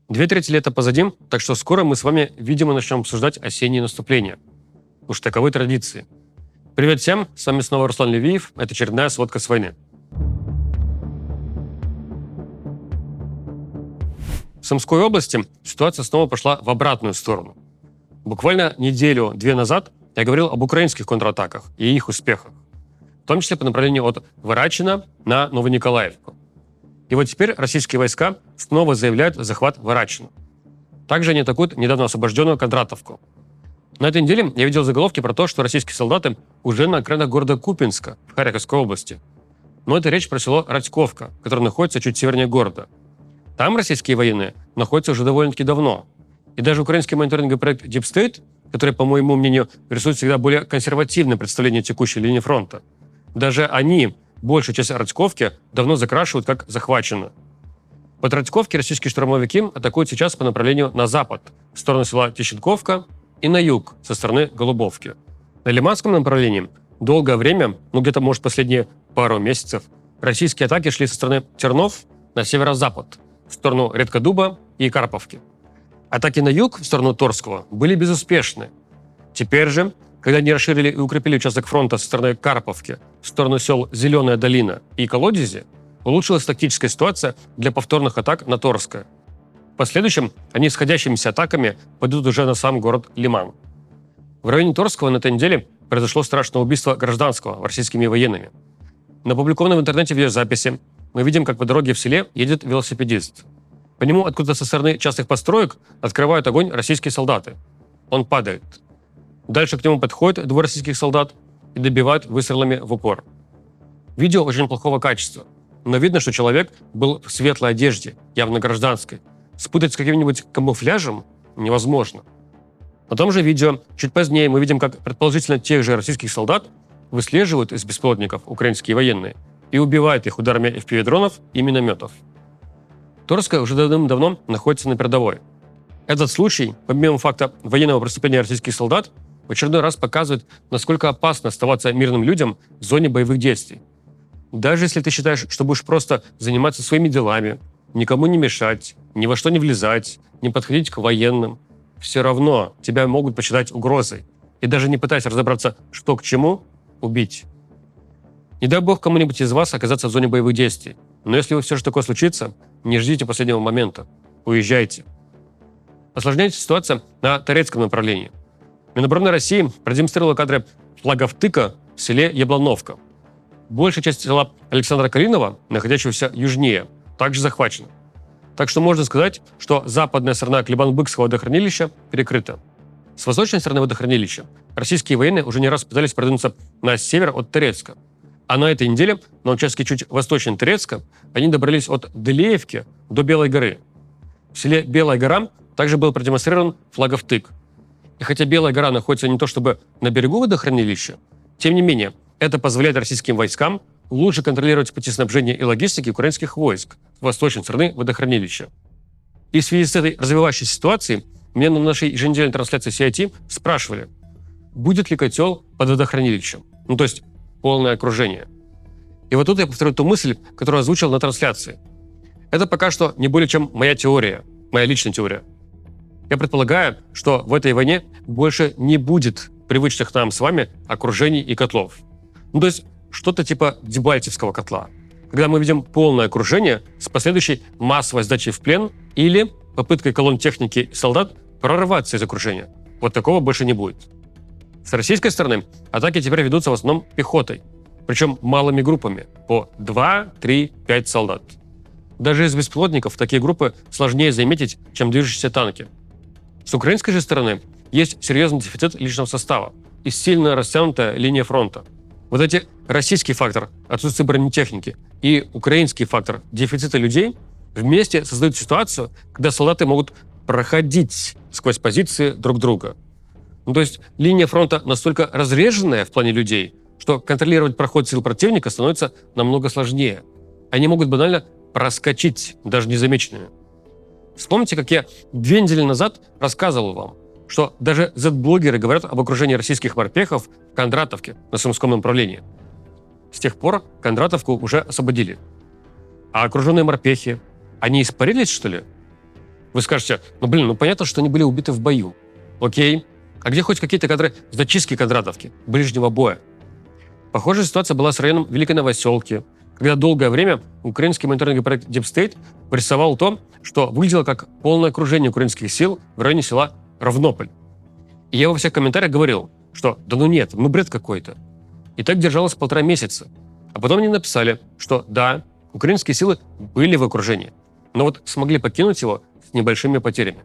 2/3 лета позади, так что скоро мы с вами, видимо, начнем обсуждать осенние наступления. Уж таковы традиции. Привет всем, с вами снова Руслан Левиев, это очередная сводка с войны. В Сумской области ситуация снова пошла в обратную сторону. Буквально неделю-две назад я говорил об украинских контратаках и их успехах, в том числе по направлению от Варачина на Новониколаевку. И вот теперь российские войска снова заявляют захват Варачина. Также они атакуют недавно освобожденную Кондратовку. На этой неделе я видел заголовки про то, что российские солдаты уже на окраинах города Купинска в Харьковской области. Но это речь про село Радьковка, которое находится чуть севернее города. Там российские военные находятся уже довольно-таки давно. И даже украинский мониторинговый проект Deep State, который, по моему мнению, рисует всегда более консервативное представление текущей линии фронта, даже они большую часть Радьковки давно закрашивают как захвачено. Под Радьковки российские штурмовики атакуют сейчас по направлению на запад, в сторону села Тищенковка, и на юг, со стороны Голубовки. На Лиманском направлении долгое время, где-то, может, последние пару месяцев, российские атаки шли со стороны Тернов на северо-запад, в сторону Редкодуба и Карповки. Атаки на юг, в сторону Торского, были безуспешны. Теперь же, когда они расширили и укрепили участок фронта со стороны Карповки в сторону сел Зеленая долина и Колодези, улучшилась тактическая ситуация для повторных атак на Торское. В последующем они сходящимися атаками пойдут уже на сам город Лиман. В районе Торского на этой неделе произошло страшное убийство гражданского российскими военными. На опубликованной в интернете видеозаписи мы видим, как по дороге в селе едет велосипедист. По нему откуда-то со стороны частных построек открывают огонь российские солдаты. Он падает. Дальше к нему подходят двое российских солдат и добивают выстрелами в упор. Видео очень плохого качества, но видно, что человек был в светлой одежде, явно гражданской. Спутать с каким-нибудь камуфляжем невозможно. На том же видео чуть позднее мы видим, как предположительно тех же российских солдат выслеживают из беспилотников украинские военные и убивают их ударами FPV-дронов и минометов. Торское уже давным-давно находится на передовой. Этот случай, помимо факта военного преступления российских солдат, в очередной раз показывает, насколько опасно оставаться мирным людям в зоне боевых действий. Даже если ты считаешь, что будешь просто заниматься своими делами, никому не мешать, ни во что не влезать, не подходить к военным, все равно тебя могут посчитать угрозой. И даже не пытаясь разобраться, что к чему, убить. Не дай бог кому-нибудь из вас оказаться в зоне боевых действий. Но если все же такое случится, не ждите последнего момента. Уезжайте. Осложняется ситуация на Торецком направлении. Минобороны России продемонстрировала кадры флагов ТЫКа в селе Яблоновка. Большая часть села Александра Калинова, находящегося южнее, также захвачена. Так что можно сказать, что западная сторона Клебан-Быкского водохранилища перекрыта. С восточной стороны водохранилища российские военные уже не раз пытались продвинуться на север от Торецка. А на этой неделе на участке чуть восточнее Торецка они добрались от Делеевки до Белой горы. В селе Белая гора также был продемонстрирован флагов ТЫК. И хотя Белая гора находится не то чтобы на берегу водохранилища, тем не менее, это позволяет российским войскам лучше контролировать пути снабжения и логистики украинских войск с восточной стороны водохранилища. И в связи с этой развивающейся ситуацией меня на нашей еженедельной трансляции CIT спрашивали, будет ли котел под водохранилищем, то есть полное окружение. И вот тут я повторю ту мысль, которую озвучил на трансляции. Это пока что не более чем моя теория, моя личная теория. Я предполагаю, что в этой войне больше не будет привычных нам с вами окружений и котлов. То есть что-то типа Дебальцевского котла, когда мы видим полное окружение с последующей массовой сдачей в плен или попыткой колонн техники и солдат прорваться из окружения. Вот такого больше не будет. С российской стороны атаки теперь ведутся в основном пехотой, причем малыми группами, по 2, 3, 5 солдат. Даже из беспилотников такие группы сложнее заметить, чем движущиеся танки. С украинской же стороны есть серьезный дефицит личного состава и сильно растянутая линия фронта. Вот эти российский фактор отсутствия бронетехники и украинский фактор дефицита людей вместе создают ситуацию, когда солдаты могут проходить сквозь позиции друг друга. То есть линия фронта настолько разреженная в плане людей, что контролировать проход сил противника становится намного сложнее. Они могут банально проскочить, даже незамеченными. Вспомните, как я 2 недели назад рассказывал вам, что даже Z-блогеры говорят об окружении российских морпехов в Кондратовке на Сумском направлении. С тех пор Кондратовку уже освободили. А окруженные морпехи, они испарились, что ли? Вы скажете, понятно, что они были убиты в бою. Окей. А где хоть какие-то кадры зачистки Кондратовки, ближнего боя? Похожая ситуация была с районом Великой Новоселки, когда долгое время украинский мониторинговый проект Deep State прессовал то, что выглядело как полное окружение украинских сил в районе села Равнополь. И я во всех комментариях говорил, что нет, бред какой-то. И так держалось 1,5 месяца. А потом они написали, что да, украинские силы были в окружении, но вот смогли покинуть его с небольшими потерями.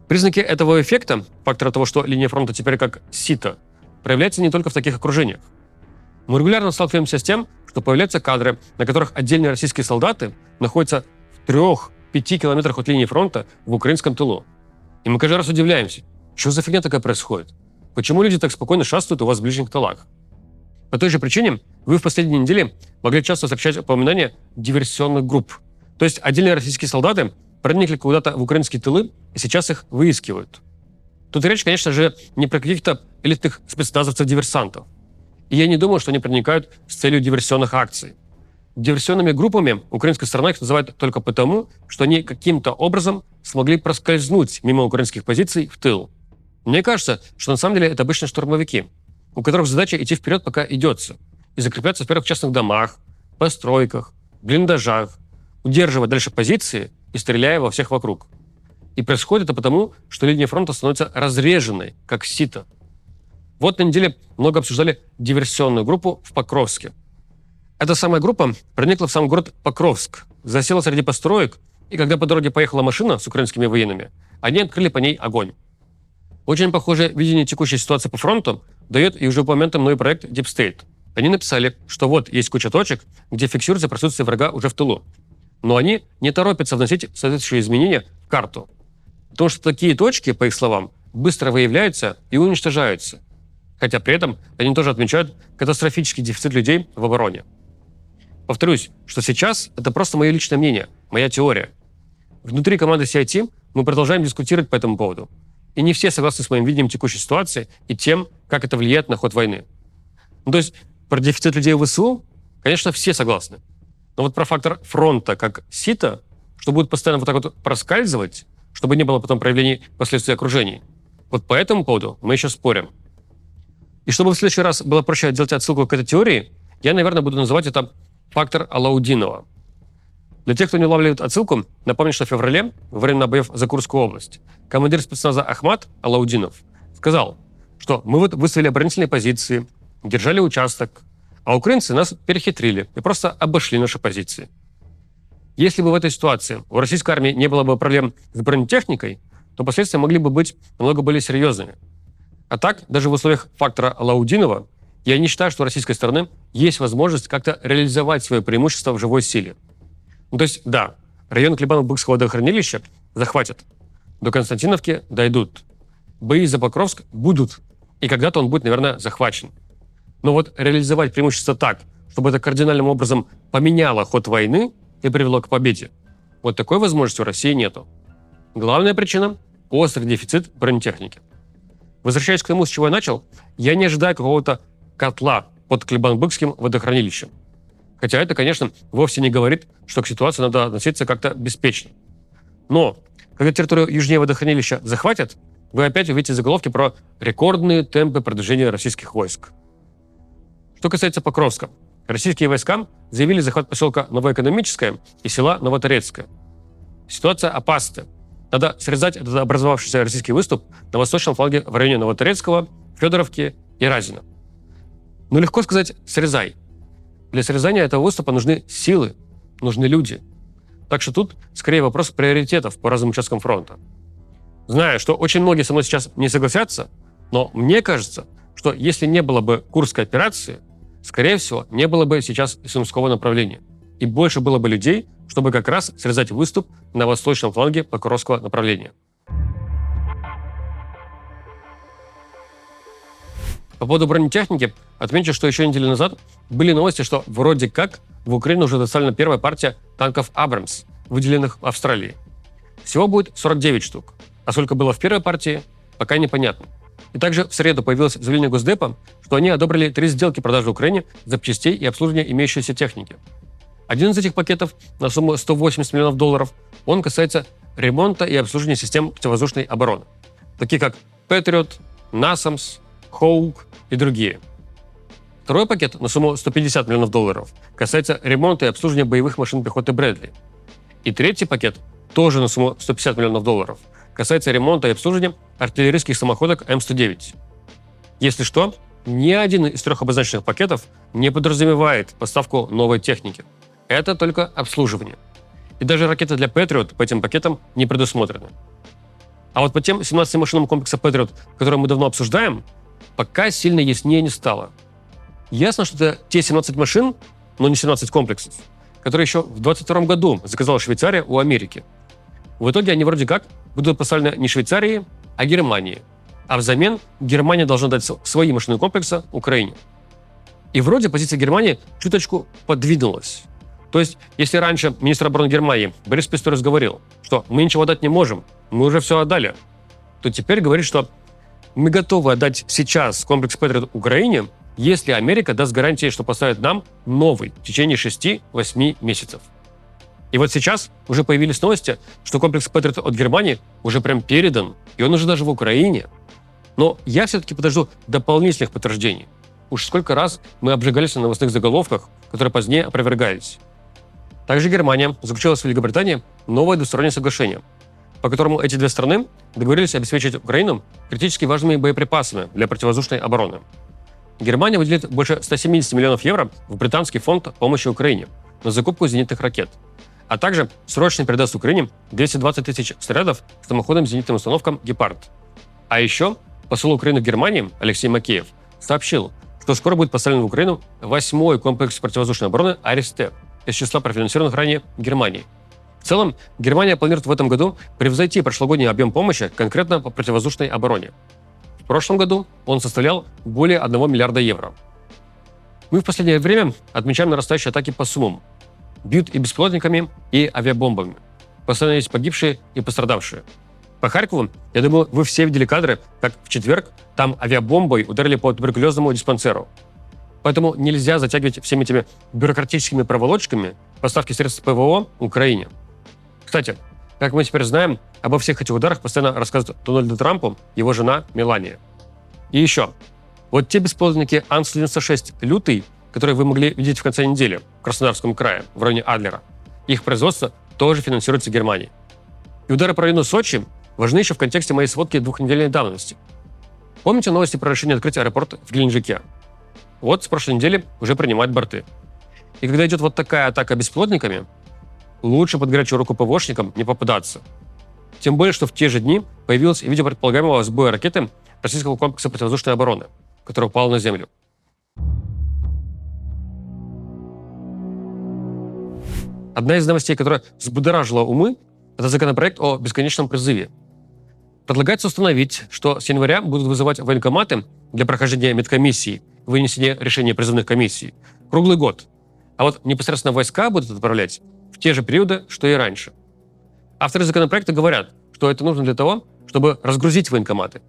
Признаки этого эффекта, фактора того, что линия фронта теперь как сито, проявляются не только в таких окружениях. Мы регулярно сталкиваемся с тем, что появляются кадры, на которых отдельные российские солдаты находятся в 3-5 километрах от линии фронта в украинском тылу. И мы каждый раз удивляемся, что за фигня такая происходит? Почему люди так спокойно шастают у вас в ближних тылах? По той же причине вы в последние недели могли часто встречать упоминания диверсионных групп. То есть отдельные российские солдаты проникли куда-то в украинские тылы и сейчас их выискивают. Тут речь, конечно же, не про каких-то элитных спецназовцев-диверсантов. И я не думаю, что они проникают с целью диверсионных акций. Диверсионными группами украинская сторона их называет только потому, что они каким-то образом смогли проскользнуть мимо украинских позиций в тыл. Мне кажется, что на самом деле это обычные штурмовики, у которых задача идти вперед, пока идется, и закрепляться в первых частных домах, постройках, блиндажах, удерживать дальше позиции и стреляя во всех вокруг. И происходит это потому, что линия фронта становится разреженной, как сито. Вот на неделе много обсуждали диверсионную группу в Покровске. Эта самая группа проникла в сам город Покровск, засела среди построек, и когда по дороге поехала машина с украинскими военными, они открыли по ней огонь. Очень похожее видение текущей ситуации по фронту дает и уже упомянутый мной проект Deep State. Они написали, что вот есть куча точек, где фиксируется присутствие врага уже в тылу. Но они не торопятся вносить соответствующие изменения в карту. Потому что такие точки, по их словам, быстро выявляются и уничтожаются. Хотя при этом они тоже отмечают катастрофический дефицит людей в обороне. Повторюсь, что сейчас это просто мое личное мнение, моя теория. Внутри команды CIT мы продолжаем дискутировать по этому поводу. И не все согласны с моим видением текущей ситуации и тем, как это влияет на ход войны. То есть про дефицит людей в ВСУ, конечно, все согласны. Но вот про фактор фронта как сито, что будет постоянно вот так вот проскальзывать, чтобы не было потом проявлений последствий окружений, вот по этому поводу мы еще спорим. И чтобы в следующий раз было проще делать отсылку к этой теории, я, наверное, буду называть это фактор Алаудинова. Для тех, кто не улавливает отсылку, напомню, что в феврале, во время боев за Курскую область, командир спецназа Ахмат Алаудинов сказал, что мы вот выставили оборонительные позиции, держали участок, а украинцы нас перехитрили и просто обошли наши позиции. Если бы в этой ситуации у российской армии не было бы проблем с бронетехникой, то последствия могли бы быть намного более серьезными. А так, даже в условиях фактора Алаудинова, я не считаю, что у российской стороны есть возможность как-то реализовать свое преимущество в живой силе. То есть, да, район Клебано-Быкского водохранилища захватят. До Константиновки дойдут. Бои за Покровск будут. И когда-то он будет, наверное, захвачен. Но вот реализовать преимущество так, чтобы это кардинальным образом поменяло ход войны и привело к победе, вот такой возможности у России нету. Главная причина – острый дефицит бронетехники. Возвращаясь к тому, с чего я начал, я не ожидаю какого-то котла под Клебано-Быкским водохранилищем. Хотя это, конечно, вовсе не говорит, что к ситуации надо относиться как-то беспечно. Но когда территорию южнее водохранилища захватят, вы опять увидите заголовки про рекордные темпы продвижения российских войск. Что касается Покровска, российские войска заявили захват поселка Новоэкономическое и села Новоторецкое. Ситуация опасная. Надо срезать этот образовавшийся российский выступ на восточном фланге в районе Новоторецкого, Федоровки и Разина. Но легко сказать «срезай». Для срезания этого выступа нужны силы, нужны люди. Так что тут скорее вопрос приоритетов по разным участкам фронта. Знаю, что очень многие со мной сейчас не согласятся, но мне кажется, что если не было бы Курской операции, скорее всего, не было бы сейчас и Сумского направления. И больше было бы людей, чтобы как раз срезать выступ на восточном фланге Покровского направления. По поводу бронетехники отмечу, что еще неделю назад были новости, что вроде как в Украину уже доставлена первая партия танков «Абрамс», выделенных Австралии. Всего будет 49 штук, а сколько было в первой партии, пока непонятно. И также в среду появилось заявление Госдепа, что они одобрили 3 сделки продажи Украине запчастей и обслуживания имеющейся техники. Один из этих пакетов на сумму $180 миллионов, он касается ремонта и обслуживания систем противовоздушной обороны, такие как Patriot, NASAMS, Hawk и другие. Второй пакет на сумму $150 миллионов касается ремонта и обслуживания боевых машин пехоты Брэдли. И третий пакет, тоже на сумму $150 миллионов, касается ремонта и обслуживания артиллерийских самоходок М-109. Если что, ни один из трех обозначенных пакетов не подразумевает поставку новой техники. Это только обслуживание. И даже ракеты для Patriot по этим пакетам не предусмотрены. А вот по тем 17 машинам комплекса Patriot, которые мы давно обсуждаем, пока сильно яснее не стало. Ясно, что это те 17 машин, но не 17 комплексов, которые еще в 2022 году заказала Швейцария у Америки. В итоге они вроде как будут поставлены не Швейцарии, а Германии. А взамен Германия должна дать свои машины комплекса Украине. И вроде позиция Германии чуточку подвинулась. То есть, если раньше министр обороны Германии Борис Писторис говорил, что мы ничего дать не можем, мы уже все отдали, то теперь говорит, что мы готовы отдать сейчас комплекс Patriot Украине, если Америка даст гарантии, что поставит нам новый в течение 6-8 месяцев. И вот сейчас уже появились новости, что комплекс Patriot от Германии уже прям передан, и он уже даже в Украине. Но я все-таки подожду дополнительных подтверждений. Уж сколько раз мы обжигались на новостных заголовках, которые позднее опровергались. Также Германия заключила с Великобританией новое двустороннее соглашение, по которому эти две страны договорились обеспечить Украину критически важными боеприпасами для противовоздушной обороны. Германия выделит больше 170 миллионов евро в британский фонд помощи Украине на закупку зенитных ракет, а также срочно передаст Украине 220 тысяч снарядов к самоходным зенитным установкам «Гепард». А еще посол Украины в Германии Алексей Макеев сообщил, что скоро будет поставлен в Украину 8-й комплекс противовоздушной обороны «Аристе» из числа профинансированных ранее Германией. В целом, Германия планирует в этом году превзойти прошлогодний объем помощи конкретно по противовоздушной обороне. В прошлом году он составлял более 1 миллиарда евро. Мы в последнее время отмечаем нарастающие атаки по Сумам. Бьют и беспилотниками, и авиабомбами. Постоянно есть погибшие и пострадавшие. По Харькову, я думаю, вы все видели кадры, как в четверг там авиабомбой ударили по туберкулезному диспансеру. Поэтому нельзя затягивать всеми этими бюрократическими проволочками поставки средств ПВО Украине. Кстати, как мы теперь знаем, обо всех этих ударах постоянно рассказывают Дональду Трампу его жена Мелания. И еще. Вот те беспилотники Ан-196 «Лютый», которые вы могли видеть в конце недели в Краснодарском крае, в районе Адлера, их производство тоже финансируется Германией. И удары по району Сочи важны еще в контексте моей сводки 2-недельной давности. Помните новости про решение открыть аэропорт в Геленджике? Вот с прошлой недели уже принимают борты. И когда идет вот такая атака беспилотниками, лучше под горячую руку ПВОшникам не попадаться. Тем более, что в те же дни появилось видео предполагаемого сбоя ракеты российского комплекса противовоздушной обороны, который упал на землю. Одна из новостей, которая взбудоражила умы, это законопроект о бесконечном призыве. Предлагается установить, что с января будут вызывать военкоматы для прохождения медкомиссии, вынесения решений призывных комиссий круглый год. А вот непосредственно войска будут отправлять в те же периоды, что и раньше. Авторы законопроекта говорят, что это нужно для того, чтобы разгрузить военкоматы.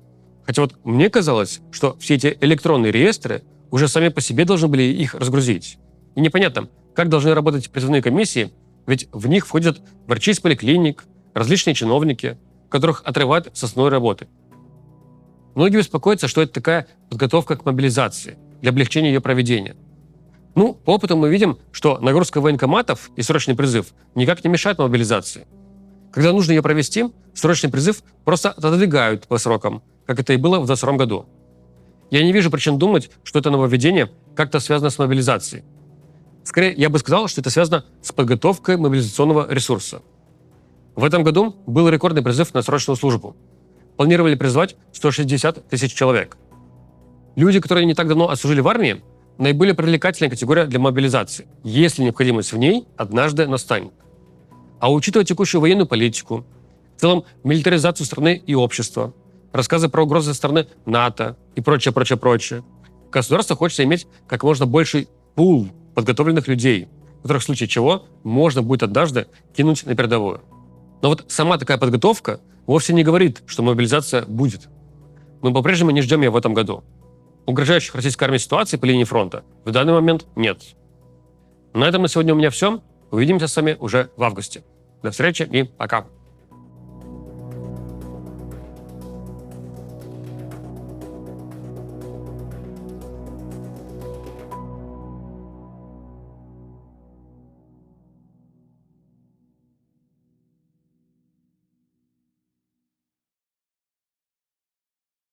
Хотя вот мне казалось, что все эти электронные реестры уже сами по себе должны были их разгрузить. И непонятно, как должны работать призывные комиссии, ведь в них входят врачи из поликлиник, различные чиновники, которых отрывают с основной работы. Многие беспокоятся, что это такая подготовка к мобилизации, для облегчения ее проведения. По опыту мы видим, что нагрузка военкоматов и срочный призыв никак не мешает мобилизации. Когда нужно ее провести, срочный призыв просто отодвигают по срокам, как это и было в 2022 году. Я не вижу причин думать, что это нововведение как-то связано с мобилизацией. Скорее, я бы сказал, что это связано с подготовкой мобилизационного ресурса. В этом году был рекордный призыв на срочную службу. Планировали призвать 160 тысяч человек. Люди, которые не так давно отслужили в армии, наиболее привлекательная категория для мобилизации, если необходимость в ней однажды настанет. А учитывая текущую военную политику, в целом милитаризацию страны и общества, рассказы про угрозы со стороны НАТО и прочее, государство хочется иметь как можно больший пул подготовленных людей, которых в случае чего можно будет однажды кинуть на передовую. Но вот сама такая подготовка вовсе не говорит, что мобилизация будет. Мы по-прежнему не ждем ее в этом году. Угрожающих российской армии ситуации по линии фронта в данный момент нет. На этом на сегодня у меня все. Увидимся с вами уже в августе. До встречи и пока.